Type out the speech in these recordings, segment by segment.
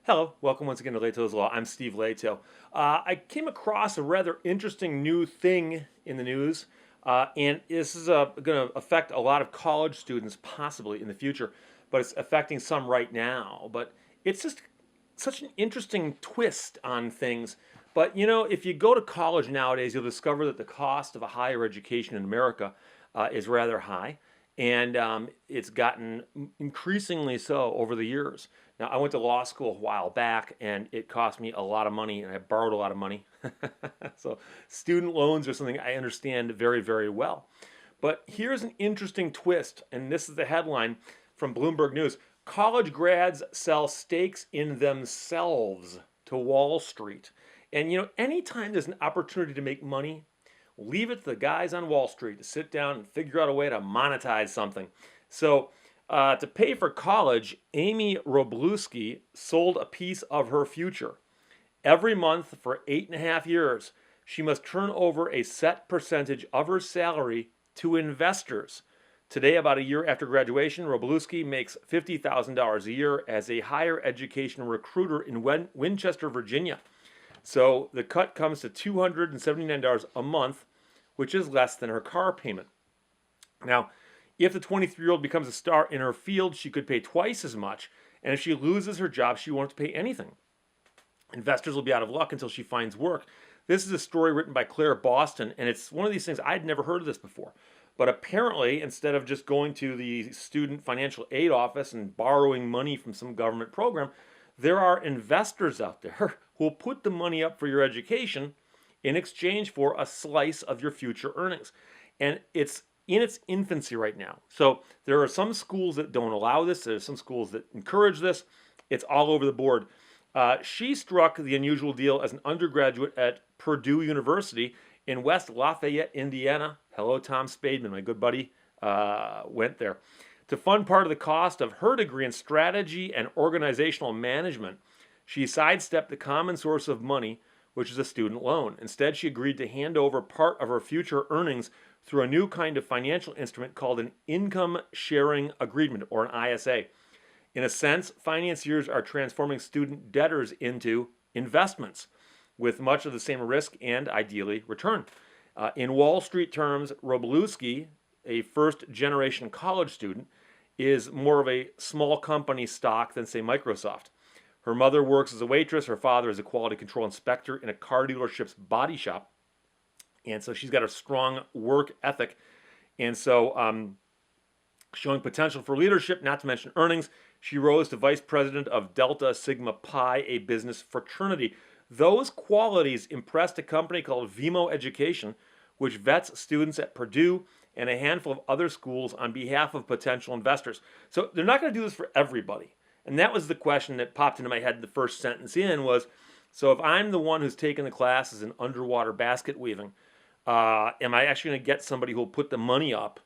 Hello, welcome once again to Lehto's Law. I'm Steve Lehto. I came across a rather interesting new thing in the news, and this is going to affect a lot of college students possibly in the future, but it's affecting some right now. But it's just such an interesting twist on things. But if you go to college nowadays, you'll discover that the cost of a higher education in America is rather high, and it's gotten increasingly so over the years. Now, I went to law school a while back, and it cost me a lot of money, and I borrowed a lot of money. So, student loans are something I understand very, very well. But here's an interesting twist, and this is the headline from Bloomberg News. College grads sell stakes in themselves to Wall Street. And anytime there's an opportunity to make money, leave it to the guys on Wall Street to sit down and figure out a way to monetize something. So, to pay for college, Amy Robluski sold a piece of her future. Every month for 8.5 years, she must turn over a set percentage of her salary to investors. Today, about a year after graduation, Robluski makes $50,000 a year as a higher education recruiter in Winchester, Virginia. So the cut comes to $279 a month, which is less than her car payment. Now, if the 23-year-old becomes a star in her field, she could pay twice as much. And if she loses her job, she won't have to pay anything. Investors will be out of luck until she finds work. This is a story written by Claire Boston, and it's one of these things I'd never heard of this before. But apparently, instead of just going to the student financial aid office and borrowing money from some government program, there are investors out there who will put the money up for your education in exchange for a slice of your future earnings. And it's in its infancy right now. So there are some schools that don't allow this. There's some schools that encourage this. It's all over the board. She struck the unusual deal as an undergraduate at Purdue University in West Lafayette, Indiana. Hello, Tom Spademan, my good buddy, went there. To fund part of the cost of her degree in strategy and organizational management, she sidestepped the common source of money, which is a student loan. Instead, she agreed to hand over part of her future earnings through a new kind of financial instrument called an income sharing agreement, or an ISA. In a sense, financiers are transforming student debtors into investments with much of the same risk and ideally return. In Wall Street terms, Robluski, a first generation college student, is more of a small company stock than, say, Microsoft. Her mother works as a waitress. Her father is a quality control inspector in a car dealership's body shop. And so she's got a strong work ethic. And so, showing potential for leadership, not to mention earnings, she rose to vice president of Delta Sigma Pi, a business fraternity. Those qualities impressed a company called Vimo Education, which vets students at Purdue and a handful of other schools on behalf of potential investors. So they're not going to do this for everybody. And that was the question that popped into my head the first sentence in was, so if I'm the one who's taken the classes in underwater basket weaving, am I actually going to get somebody who will put the money up?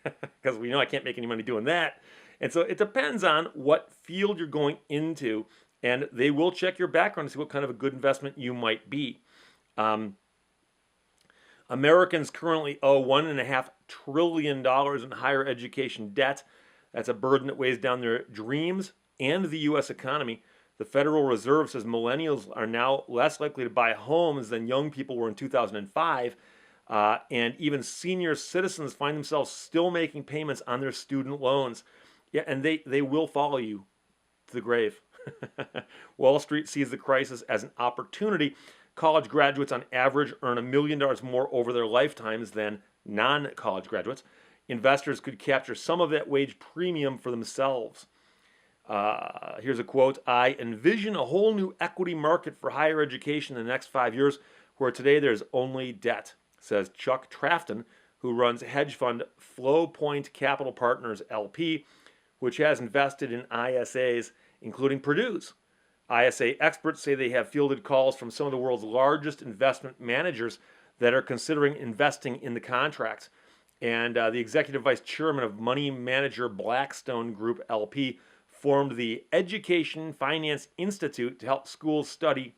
Because we know I can't make any money doing that. And so it depends on what field you're going into, and they will check your background to see what kind of a good investment you might be. Americans currently owe $1.5 trillion in higher education debt. That's a burden that weighs down their dreams and the U.S. economy. The Federal Reserve says millennials are now less likely to buy homes than young people were in 2005. And even senior citizens find themselves still making payments on their student loans. Yeah, and they will follow you to the grave. Wall Street sees the crisis as an opportunity. College graduates on average earn $1 million more over their lifetimes than non-college graduates. Investors could capture some of that wage premium for themselves. Here's a quote. I envision a whole new equity market for higher education in the next 5 years, where today there's only debt, says Chuck Trafton, who runs hedge fund Flow Point Capital Partners LP, which has invested in ISAs, including Purdue's. ISA experts say they have fielded calls from some of the world's largest investment managers that are considering investing in the contracts. And the executive vice chairman of money manager Blackstone Group LP formed the Education Finance Institute to help schools study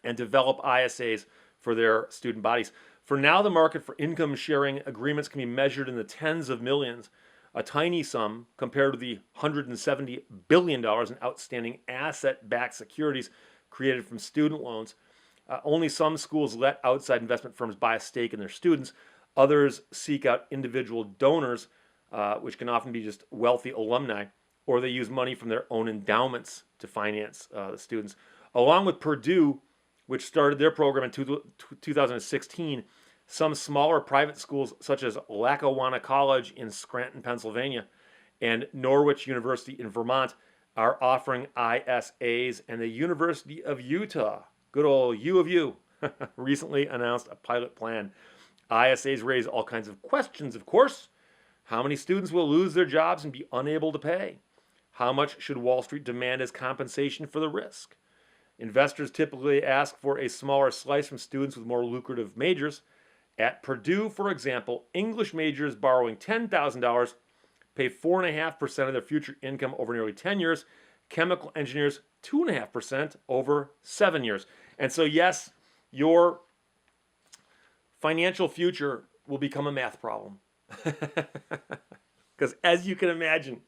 and develop ISAs for their student bodies. For now, the market for income sharing agreements can be measured in the tens of millions. a tiny sum compared to the $170 billion in outstanding asset backed securities created from student loans. Only some schools let outside investment firms buy a stake in their students. Others seek out individual donors, which can often be just wealthy alumni, or they use money from their own endowments to finance the students. Along with Purdue, which started their program in 2016, some smaller private schools, such as Lackawanna College in Scranton, Pennsylvania, and Norwich University in Vermont, are offering ISAs, and the University of Utah, good old U of U, recently announced a pilot plan. ISAs raise all kinds of questions, of course. How many students will lose their jobs and be unable to pay? How much should Wall Street demand as compensation for the risk? Investors typically ask for a smaller slice from students with more lucrative majors. At Purdue, for example, English majors borrowing $10,000 pay 4.5% of their future income over nearly 10 years. Chemical engineers, 2.5% over 7 years. And so, yes, your financial future will become a math problem. Because as you can imagine,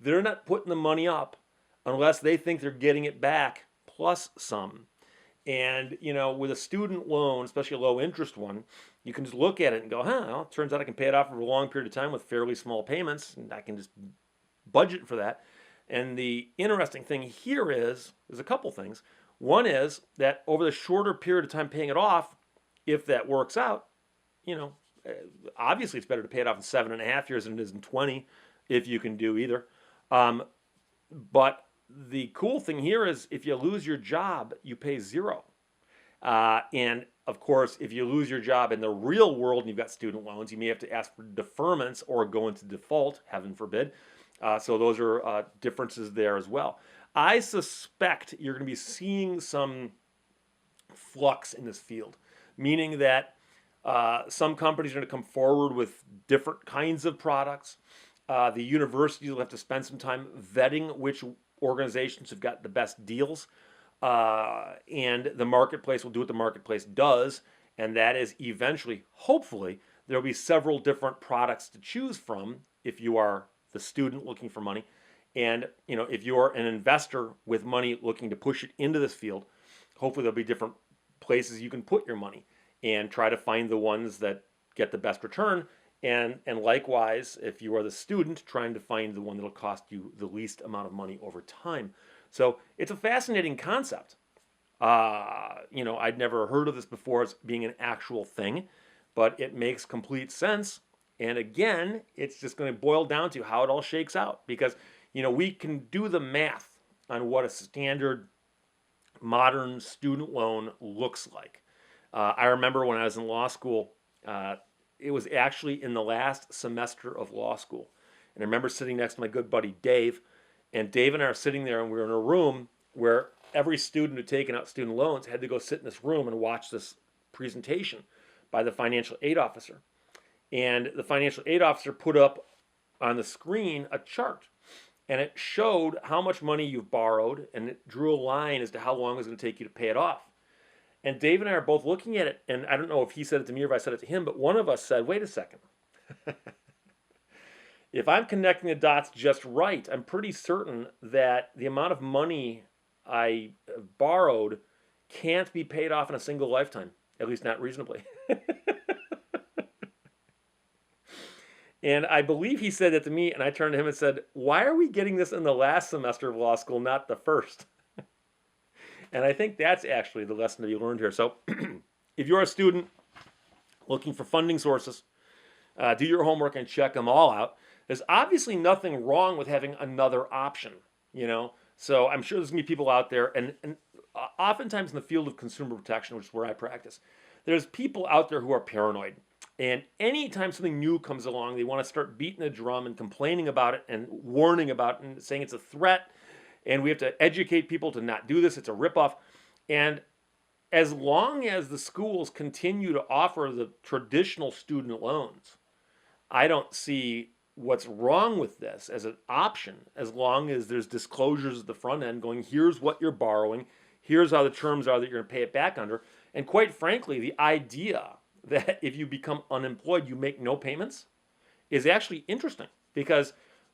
they're not putting the money up unless they think they're getting it back plus some. And, with a student loan, especially a low interest one, you can just look at it and go, well, it turns out I can pay it off over a long period of time with fairly small payments, and I can just budget for that. And the interesting thing here is, there's a couple things. One is that over the shorter period of time paying it off, if that works out, obviously it's better to pay it off in 7.5 years than it is in 20, if you can do either. But the cool thing here is if you lose your job, you pay zero. And of course, if you lose your job in the real world and you've got student loans, you may have to ask for deferments or go into default, heaven forbid. So those are differences there as well. I suspect you're going to be seeing some flux in this field, meaning that some companies are going to come forward with different kinds of products. The universities will have to spend some time vetting which organizations have got the best deals. And the marketplace will do what the marketplace does, and that is eventually, hopefully, there will be several different products to choose from if you are the student looking for money. And if you're an investor with money looking to push it into this field, hopefully there'll be different places you can put your money and try to find the ones that get the best return. And likewise, if you are the student, trying to find the one that'll cost you the least amount of money over time. So it's a fascinating concept. I'd never heard of this before as being an actual thing, but it makes complete sense. And again, it's just going to boil down to how it all shakes out, because we can do the math on what a standard modern student loan looks like. I remember when I was in law school, it was actually in the last semester of law school. And I remember sitting next to my good buddy Dave, and Dave and I are sitting there, and we were in a room where every student who'd taken out student loans had to go sit in this room and watch this presentation by the financial aid officer. And the financial aid officer put up on the screen a chart, and it showed how much money you've borrowed, and it drew a line as to how long it was going to take you to pay it off. And Dave and I are both looking at it, and I don't know if he said it to me or if I said it to him, but one of us said, wait a second. If I'm connecting the dots just right, I'm pretty certain that the amount of money I borrowed can't be paid off in a single lifetime, at least not reasonably. And I believe he said that to me, and I turned to him and said, why are we getting this in the last semester of law school, not the first? And I think that's actually the lesson to be learned here. So if you're a student looking for funding sources, do your homework and check them all out. There's obviously nothing wrong with having another option, So I'm sure there's going to be people out there, and oftentimes in the field of consumer protection, which is where I practice, there's people out there who are paranoid. And anytime something new comes along, they want to start beating the drum and complaining about it and warning about it and saying it's a threat. And we have to educate people to not do this. It's a ripoff. And as long as the schools continue to offer the traditional student loans, I don't see what's wrong with this as an option, as long as there's disclosures at the front end going, here's what you're borrowing, here's how the terms are that you're going to pay it back under. And quite frankly, the idea that if you become unemployed, you make no payments is actually interesting. because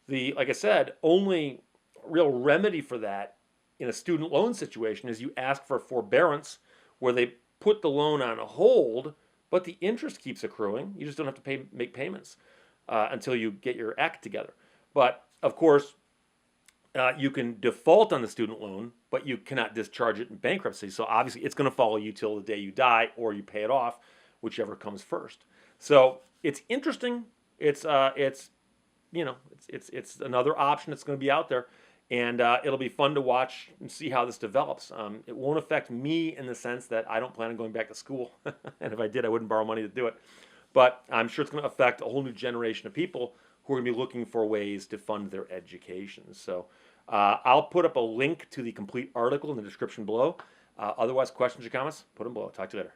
like I said, only real remedy for that in a student loan situation is you ask for forbearance where they put the loan on hold, but the interest keeps accruing. You just don't have to make payments until you get your act together. But of course, you can default on the student loan, but you cannot discharge it in bankruptcy. So obviously, it's going to follow you till the day you die, or you pay it off, whichever comes first. So it's interesting. It's it's another option that's going to be out there, and it'll be fun to watch and see how this develops. It won't affect me in the sense that I don't plan on going back to school, and if I did, I wouldn't borrow money to do it. But I'm sure it's going to affect a whole new generation of people who are going to be looking for ways to fund their education. So I'll put up a link to the complete article in the description below. Otherwise, questions or comments, put them below. Talk to you later.